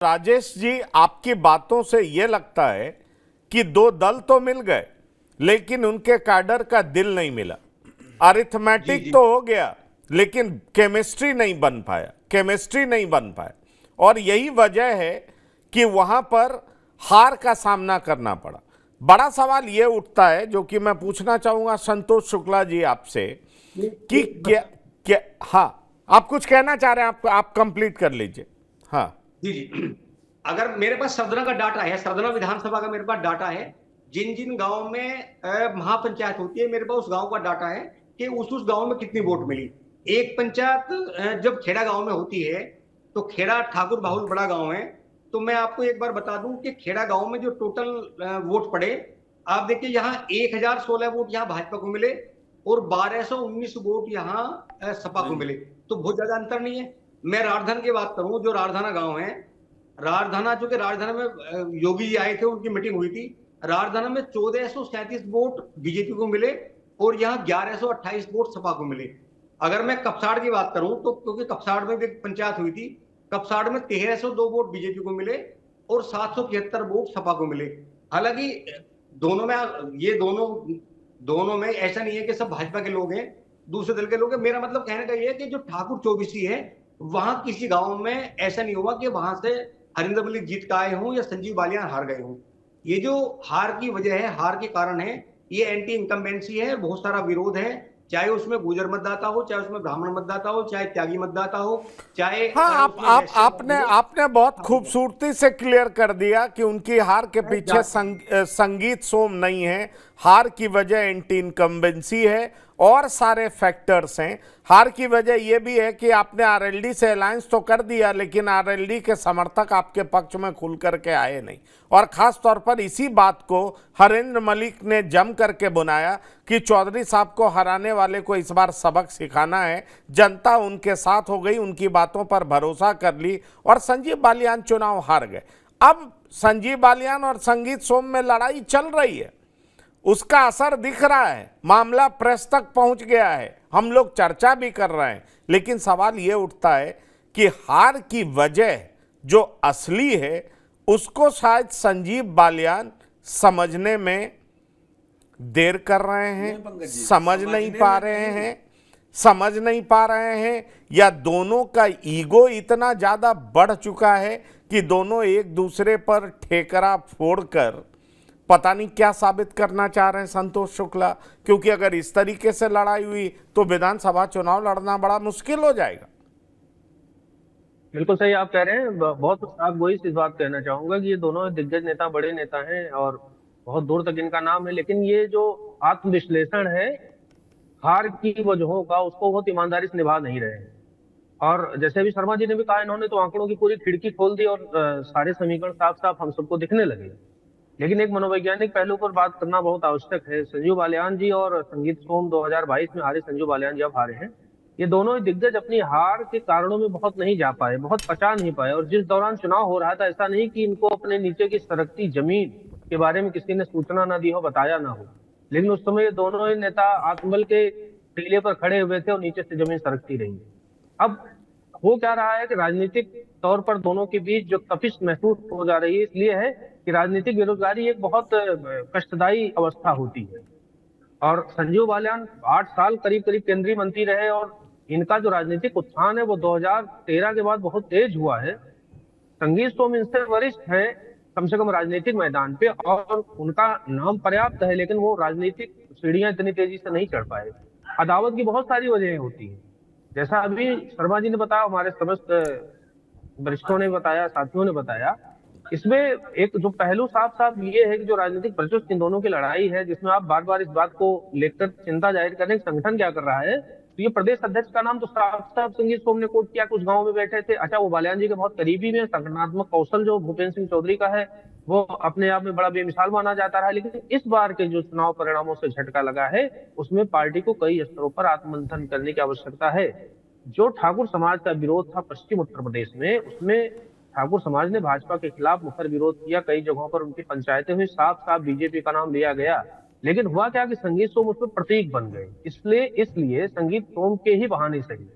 राजेश जी, आपकी बातों से यह लगता है कि दो दल तो मिल गए लेकिन उनके कैडर का दिल नहीं मिला। जी अरिथमेटिक जी। तो हो गया लेकिन केमिस्ट्री नहीं बन पाया और यही वजह है कि वहां पर हार का सामना करना पड़ा। बड़ा सवाल यह उठता है जो कि मैं पूछना चाहूंगा संतोष शुक्ला जी आपसे कि क्या क्या हाँ, आप कुछ कहना चाह रहे हैं, आप कंप्लीट कर लीजिए। हाँ जी जी। अगर मेरे पास सरदना का डाटा है, सरदना विधानसभा का मेरे पास डाटा है, जिन जिन गांव में महापंचायत होती है, मेरे पास उस गांव का डाटा है कि उस गांव में कितनी वोट मिली। एक पंचायत जब खेड़ा गांव में होती है, तो खेड़ा ठाकुर बाहुल बड़ा गांव है। तो मैं आपको एक बार बता दूं कि खेड़ा गांव में जो टोटल वोट पड़े, आप देखिए यहाँ 1016 वोट यहाँ भाजपा को मिले और 1219 वोट यहाँ सपा को मिले। तो बहुत ज्यादा अंतर नहीं है। मैं राजधानी की बात करूं, जो राजधाना गांव है, राजधाना, चूंकि राजधाना में योगी जी आए थे, उनकी मीटिंग हुई थी। राजधाना में 1437 वोट बीजेपी को मिले और यहाँ 1128 वोट सपा को मिले। अगर मैं कपसाड़ की बात करूं, तो क्योंकि कपसाड़ में भी एक पंचायत हुई थी, कपसाड़ में 1302 वोट बीजेपी को मिले और 775 वोट सपा को मिले। हालांकि दोनों में ये दोनों दोनों में ऐसा नहीं है कि सब भाजपा के लोग हैं, दूसरे दल के लोग हैं। मेरा मतलब कहने का ये है कि जो ठाकुर चौबीसी है, वहां किसी गांव में ऐसा नहीं हुआ कि वहां से हरिंदर मलिक जीत के आए हों या संजीव बालियान हार गए हों। ये जो हार की वजह है, हार के कारण है, ये एंटी इनकम्बेंसी है, बहुत सारा विरोध है। चाहे उसमें गुजर मतदाता हो, चाहे उसमें ब्राह्मण मतदाता हो, चाहे त्यागी मतदाता हो, चाहे हाँ, उसमें वैश्य आपने हो। आपने बहुत खूबसूरती से क्लियर कर दिया कि उनकी हार के पीछे संगीत सोम नहीं है। हार की वजह एंटी इनकम्बेंसी है और सारे फैक्टर्स हैं। हार की वजह यह भी है कि आपने आरएलडी से अलायंस तो कर दिया लेकिन आरएलडी के समर्थक आपके पक्ष में खुल करके आए नहीं। और खास तौर पर इसी बात को हरेंद्र मलिक ने जम करके बुनाया कि चौधरी साहब को हराने वाले को इस बार सबक सिखाना है। जनता उनके साथ हो गई, उनकी बातों पर भरोसा कर ली और संजीव बालियान चुनाव हार गए। अब संजीव बालियान और संगीत सोम में लड़ाई चल रही है, उसका असर दिख रहा है, मामला प्रेस तक पहुंच गया है, हम लोग चर्चा भी कर रहे हैं। लेकिन सवाल यह उठता है कि हार की वजह जो असली है उसको शायद संजीव बालियान समझने में देर कर रहे हैं, समझ नहीं पा रहे हैं या दोनों का ईगो इतना ज्यादा बढ़ चुका है कि दोनों एक दूसरे पर ठेकरा फोड़कर पता नहीं क्या साबित करना चाह रहे हैं संतोष शुक्ला। क्योंकि अगर इस तरीके से लड़ाई हुई तो विधानसभा चुनाव लड़ना बड़ा मुश्किल हो जाएगा। बिल्कुल सही आप कह रहे हैं। बहुत आप वही इस बात कहना चाहूंगा कि ये दोनों दिग्गज नेता, बड़े नेता हैं और बहुत दूर तक इनका नाम है, लेकिन ये जो आत्मविश्लेषण है हार की वजहों का, उसको बहुत ईमानदारी से निभा नहीं रहे हैं। और जैसे अभी शर्मा जी ने भी कहा, इन्होंने तो आंकड़ों की पूरी खिड़की खोल दी और सारे समीकरण साफ साफ हम सबको दिखने लगे। लेकिन एक मनोवैज्ञानिक पहलू पर बात करना बहुत आवश्यक है। संजीव बालियान जी और संगीत सोम 2022 में हारे, संजीव बालियान जी अब हारे हैं। ये दोनों ही दिग्गज अपनी हार के कारणों में बहुत नहीं जा पाए, बहुत पचा नहीं पाए। और जिस दौरान चुनाव हो रहा था, ऐसा नहीं कि इनको अपने नीचे की सरकती जमीन के बारे में किसी ने सूचना ना दी हो, बताया ना हो, लेकिन उस समय ये दोनों ही नेता आत्मबल के टीले पर खड़े हुए थे और नीचे से जमीन सरकती रही। अब हो क्या रहा है कि राजनीतिक तौर पर दोनों के बीच जो तपिश महसूस हो जा रही है, इसलिए है कि राजनीतिक बेरोजगारी एक बहुत कष्टदायी अवस्था होती है। और संजीव बालियान 8 साल करीब करीब केंद्रीय मंत्री रहे और इनका जो राजनीतिक उत्थान है वो 2013 के बाद बहुत तेज हुआ है। संगीत सोम इनसे वरिष्ठ है कम से कम राजनीतिक मैदान पे, और उनका नाम पर्याप्त है, लेकिन वो राजनीतिक सीढ़ियां इतनी तेजी से नहीं चढ़ पाए। अदावत की बहुत सारी वजहें होती हैं, जैसा अभी शर्मा जी ने बताया, हमारे समस्त वरिष्ठों ने बताया, साथियों ने बताया। इसमें एक जो पहलू साफ साफ ये है कि जो राजनीतिक वर्चस्व इन दोनों की लड़ाई है, जिसमें आप बार बार इस बात को लेकर चिंता जाहिर कर रहे हैं संगठन क्या कर रहा है, तो ये प्रदेश अध्यक्ष का नाम तो साफ साफ संगीत सोम ने कोट किया, कुछ गाँव में बैठे थे। अच्छा, वो बालियान जी के बहुत करीबी में, संगठनात्मक कौशल जो भूपेंद्र सिंह चौधरी का है वो अपने आप में बड़ा बेमिसाल माना जाता रहा। लेकिन इस बार के जो चुनाव परिणामों से झटका लगा है, उसमें पार्टी को कई स्तरों पर आत्ममंथन करने की आवश्यकता है। जो ठाकुर समाज का विरोध था पश्चिम उत्तर प्रदेश में, उसमें ठाकुर समाज ने भाजपा के खिलाफ मुखर विरोध किया। कई जगहों पर उनकी पंचायतें हुई, साफ साफ बीजेपी का नाम लिया गया। लेकिन हुआ क्या कि संगीत सोम उसमें प्रतीक बन गए। इसलिए संगीत सोम के ही बहाने सही,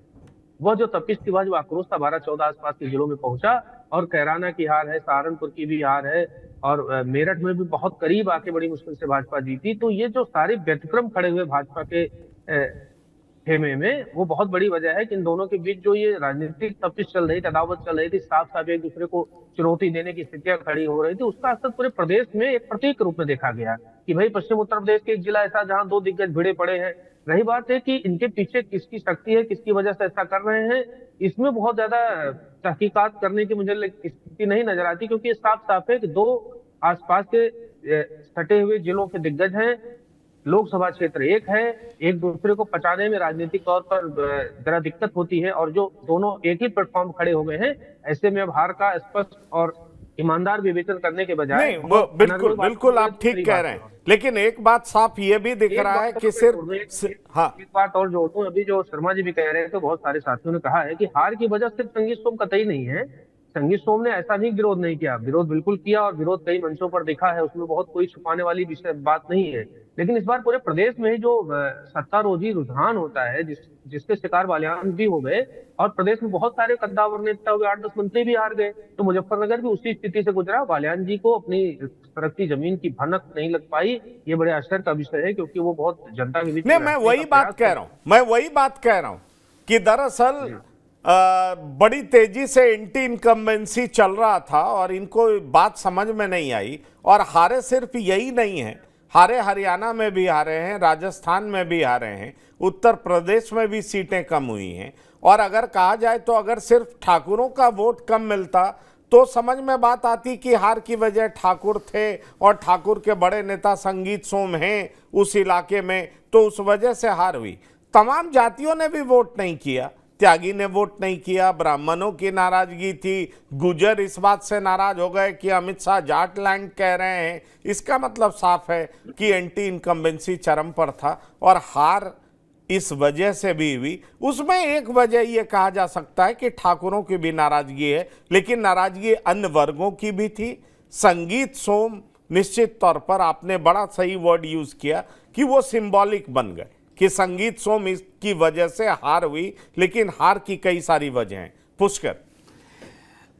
वह जो तपिश थी, वह जो आक्रोश था 12-14 आसपास के जिलों में पहुंचा, और कैराना की हार है, सहारनपुर की भी हार है, और मेरठ में भी बहुत करीब आके बड़ी मुश्किल से भाजपा जीती। तो ये जो सारे व्यतिक्रम खड़े हुए भाजपा के खेमे में, वो बहुत बड़ी वजह है कि इन दोनों के बीच जो ये राजनीतिक तपिश चल रही थी, अदावत चल रही थी, साफ साफ एक दूसरे को चुनौती देने की स्थितियां खड़ी हो रही थी, उसका असर पूरे प्रदेश में एक प्रतीक रूप में देखा गया कि भाई पश्चिम उत्तर प्रदेश के एक जिला ऐसा जहां दो दिग्गज भिड़े पड़े हैं। रही बात है कि इनके पीछे किसकी शक्ति है, किसकी वजह से ऐसा कर रहे हैं, इसमें बहुत ज्यादा तहकीकात करने की मुझे स्थिति नहीं नजर आती, क्योंकि साफ साफ है कि दो आसपास के सटे हुए जिलों के दिग्गज हैं, लोकसभा क्षेत्र एक है, एक दूसरे को पचाने में राजनीतिक तौर पर जरा दिक्कत होती है, और जो दोनों एक ही प्लेटफॉर्म खड़े हो गए हैं, ऐसे में अब हार का स्पष्ट और ईमानदार विवेचन करने के बजाय नहीं, वो बिल्कुल बिल्कुल आप ठीक कह रहे हैं, लेकिन एक बात साफ ये भी दिख रहा है कि हाँ, एक बात और जोड़ दूं, अभी जो शर्मा जी भी कह रहे हैं, तो बहुत सारे साथियों ने कहा है कि हार की वजह सिर्फ संगीत सोम कतई नहीं है। संगीत सोम ने ऐसा नहीं विरोध नहीं किया, विरोध बिल्कुल किया, और विरोध कई मंचों पर दिखा है, उसमें बहुत कोई छुपाने वाली विषय बात नहीं है। लेकिन इस बार पूरे प्रदेश में ही जो सत्तारोधी रुझान होता है, जिसके शिकार बालियान भी हो गए, और प्रदेश में बहुत सारे कद्दावर नेता हुए, 8-10 मंत्री भी हार गए, तो मुजफ्फरनगर भी उसी स्थिति से गुजरा। बालियान जी को अपनी सरकती जमीन की भनक नहीं लग पाई, ये बड़े आश्चर्य का विषय है, क्योंकि वो बहुत जनता के बीच नहीं, मैं वही बात कह रहा हूं कि दरअसल बड़ी तेजी से एंटी इनकम्बेंसी चल रहा था और इनको बात समझ में नहीं आई, और हारे सिर्फ यही नहीं है, हारे हरियाणा में भी हारे हैं, राजस्थान में भी हारे हैं, उत्तर प्रदेश में भी सीटें कम हुई हैं। और अगर कहा जाए तो अगर सिर्फ ठाकुरों का वोट कम मिलता तो समझ में बात आती कि हार की वजह ठाकुर थे और ठाकुर के बड़े नेता संगीत सोम हैं उस इलाके में, तो उस वजह से हार हुई। तमाम जातियों ने भी वोट नहीं किया, त्यागी ने वोट नहीं किया, ब्राह्मणों की नाराजगी थी, गुजर इस बात से नाराज हो गए कि अमित शाह जाट लैंड कह रहे हैं। इसका मतलब साफ है कि एंटी इनकम्बेंसी चरम पर था और हार इस वजह से भी हुई। उसमें एक वजह यह कहा जा सकता है कि ठाकुरों की भी नाराजगी है, लेकिन नाराजगी अन्य वर्गों की भी थी। संगीत सोम निश्चित तौर पर, आपने बड़ा सही वर्ड यूज किया कि वो सिंबॉलिक बन गए कि संगीत सोम की वजह से हार हुई, लेकिन हार की कई सारी वजह हैं। पुष्कर,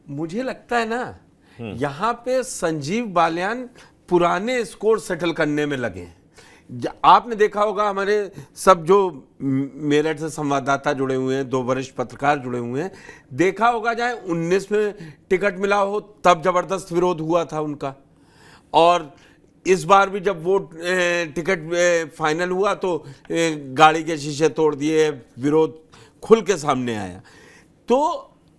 मुझे लगता है ना, यहां पे संजीव बालियान पुराने स्कोर सेटल करने में लगे हैं। आपने देखा होगा, हमारे सब जो मेरठ से संवाददाता जुड़े हुए हैं, 2 वरिष्ठ पत्रकार जुड़े हुए हैं, देखा होगा चाहे 19 में टिकट मिला हो तब जबरदस्त विरोध हुआ था उनका, और इस बार भी जब वो टिकट फाइनल हुआ तो गाड़ी के शीशे तोड़ दिए, विरोध खुल के सामने आया। तो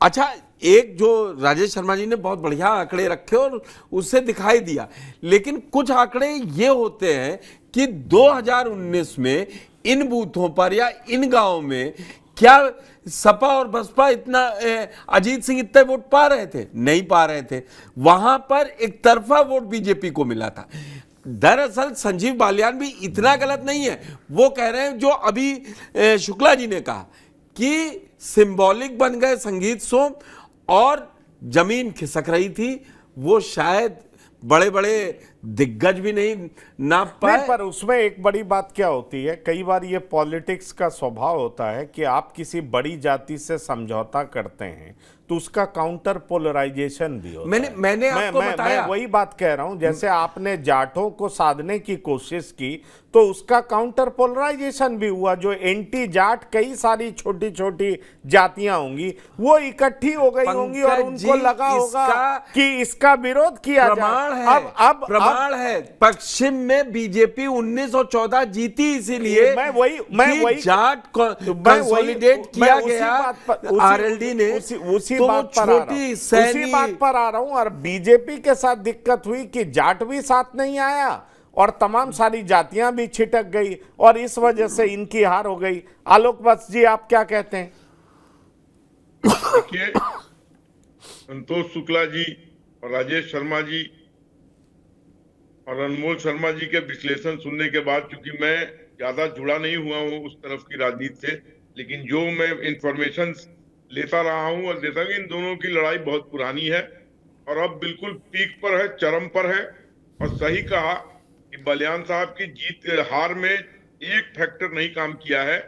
अच्छा, एक जो राजेश शर्मा जी ने बहुत बढ़िया आंकड़े रखे और उससे दिखाई दिया, लेकिन कुछ आंकड़े ये होते हैं कि 2019 में इन बूथों पर या इन गांवों में क्या सपा और बसपा इतना अजीत सिंह इतने वोट पा रहे थे? नहीं पा रहे थे। वहां पर एक तरफा वोट बीजेपी को मिला था। दरअसल संजीव बालियान भी इतना गलत नहीं है। वो कह रहे हैं जो अभी शुक्ला जी ने कहा कि सिंबॉलिक बन गए संगीत सोम और जमीन खिसक रही थी, वो शायद बड़े बड़े दिग्गज भी नहीं नाप पाए। पर उसमें एक बड़ी बात क्या होती है, कई बार ये पॉलिटिक्स का स्वभाव होता है कि आप किसी बड़ी जाति से समझौता करते हैं तो उसका काउंटर पोलराइजेशन भी होता है। मैंने आपको बताया, मैं वही बात कह रहा हूं, जैसे आपने जाटों को साधने की कोशिश की तो उसका काउंटर पोलराइजेशन भी हुआ। जो एंटी जाट कई सारी छोटी छोटी जातियां होंगी वो इकट्ठी हो गई होंगी और उनको लगा होगा कि इसका विरोध किया जाए। अब प्रमाण है, पश्चिम में बीजेपी 1914 जीती, इसीलिए मैं वही जाट कंसोलिडेट किया गया आरएलडी ने। उसी बात पर आ रहा हूं। और बीजेपी के साथ दिक्कत हुई कि जाट भी साथ नहीं आया और तमाम सारी जातियां भी छिटक गई और इस वजह से इनकी हार हो गई। आलोक वत्स जी, आप क्या कहते हैं? देखिए, संतोष शुक्ला जी और राजेश शर्मा जी और अनमोल शर्मा जी के विश्लेषण सुनने के बाद, चूंकि मैं ज्यादा जुड़ा नहीं हुआ हूं उस तरफ की राजनीति से, लेकिन जो मैं इंफॉर्मेशन लेता रहा हूं और देता हूं, इन दोनों की लड़ाई बहुत पुरानी है और अब बिल्कुल पीक पर है, चरम पर है। और सही कहा कि बालियान साहब की जीत हार में एक फैक्टर नहीं काम किया है,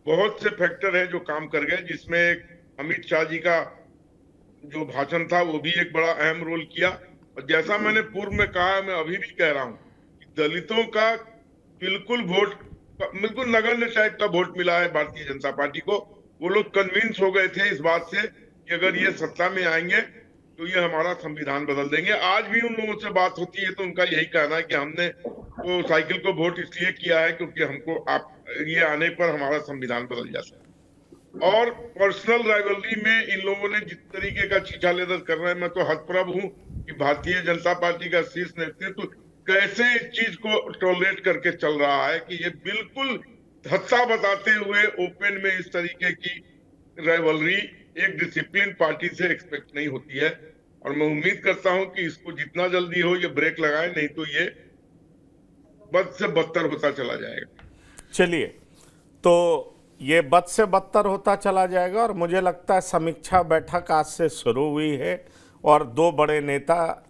बहुत से फैक्टर हैं जो काम कर गए, जिसमें अमित शाह जी का जो भाषण था वो भी एक बड़ा अहम रोल किया। और जैसा मैंने पूर्व में कहा, मैं अभी भी कह रहा हूं कि दलितों का बिल्कुल नगण्य टाइप का वोट मिला है भारतीय जनता पार्टी को। वो लोग कन्विंस हो गए थे इस बात से कि अगर ये सत्ता में आएंगे तो ये हमारा संविधान बदल देंगे। आज भी उन लोगों से बात होती है तो उनका यही कहना है कि हमने तो साइकिल को वोट इसलिए किया है क्योंकि हमको ये आने पर हमारा संविधान बदल जाता है। और पर्सनल राइवलरी में इन लोगों ने जिस तरीके का छीछा लेदर कर रहे हैं, मैं तो हतप्रभ हूं कि भारतीय जनता पार्टी का शीर्ष नेतृत्व कैसे इस चीज को टॉलरेट करके चल रहा है कि ये बिल्कुल हत्या बताते हुए ओपन में इस तरीके की राइवलरी एक डिसिप्लिन पार्टी से एक्सपेक्ट नहीं होती है। और मैं उम्मीद करता हूं कि इसको जितना जल्दी हो ये ब्रेक लगाए, नहीं तो ये बद से बदतर होता चला जाएगा। चलिए, तो ये बद से बदतर होता चला जाएगा और मुझे लगता है समीक्षा बैठक आज से शुरू हुई है और दो बड़े नेता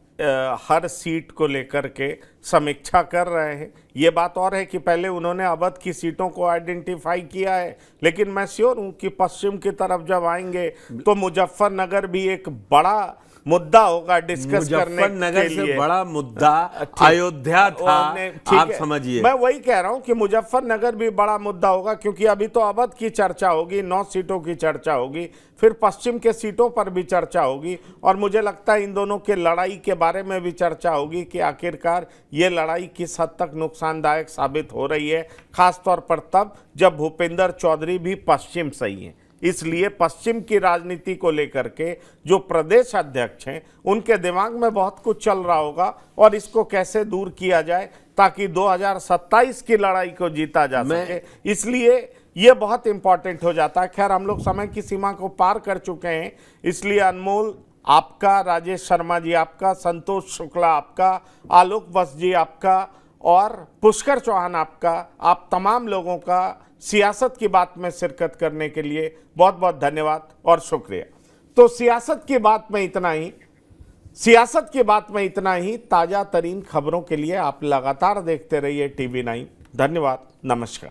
हर सीट को लेकर के समीक्षा कर रहे हैं। ये बात और है कि पहले उन्होंने अवध की सीटों को आइडेंटिफाई किया है, लेकिन मैं श्योर हूं कि पश्चिम की तरफ जब आएंगे तो मुजफ्फरनगर भी एक बड़ा मुद्दा होगा डिस्कस करने मुजफ्फरनगर के लिए। से बड़ा मुद्दा अयोध्या था, आप समझिए। मैं वही कह रहा हूं कि मुजफ्फरनगर भी बड़ा मुद्दा होगा, क्योंकि अभी तो अवध की चर्चा होगी, 9 सीटों की चर्चा होगी, फिर पश्चिम के सीटों पर भी चर्चा होगी और मुझे लगता है इन दोनों के लड़ाई के बारे में भी चर्चा होगी कि आखिरकार ये लड़ाई किस हद तक नुकसानदायक साबित हो रही है, खासतौर पर तब जब भूपेंद्र चौधरी भी पश्चिम से ही हैं। इसलिए पश्चिम की राजनीति को लेकर के जो प्रदेश अध्यक्ष हैं उनके दिमाग में बहुत कुछ चल रहा होगा और इसको कैसे दूर किया जाए ताकि 2027 की लड़ाई को जीता जा सके, इसलिए ये बहुत इंपॉर्टेंट हो जाता है। खैर, हम लोग समय की सीमा को पार कर चुके हैं, इसलिए अनमोल आपका, राजेश शर्मा जी आपका, संतोष शुक्ला आपका, आलोक वत्स जी आपका और पुष्कर चौहान आपका, आप तमाम लोगों का सियासत की बात में शिरकत करने के लिए बहुत बहुत धन्यवाद और शुक्रिया। तो सियासत की बात में इतना ही। ताजा तरीन खबरों के लिए आप लगातार देखते रहिए TV9। धन्यवाद, नमस्कार।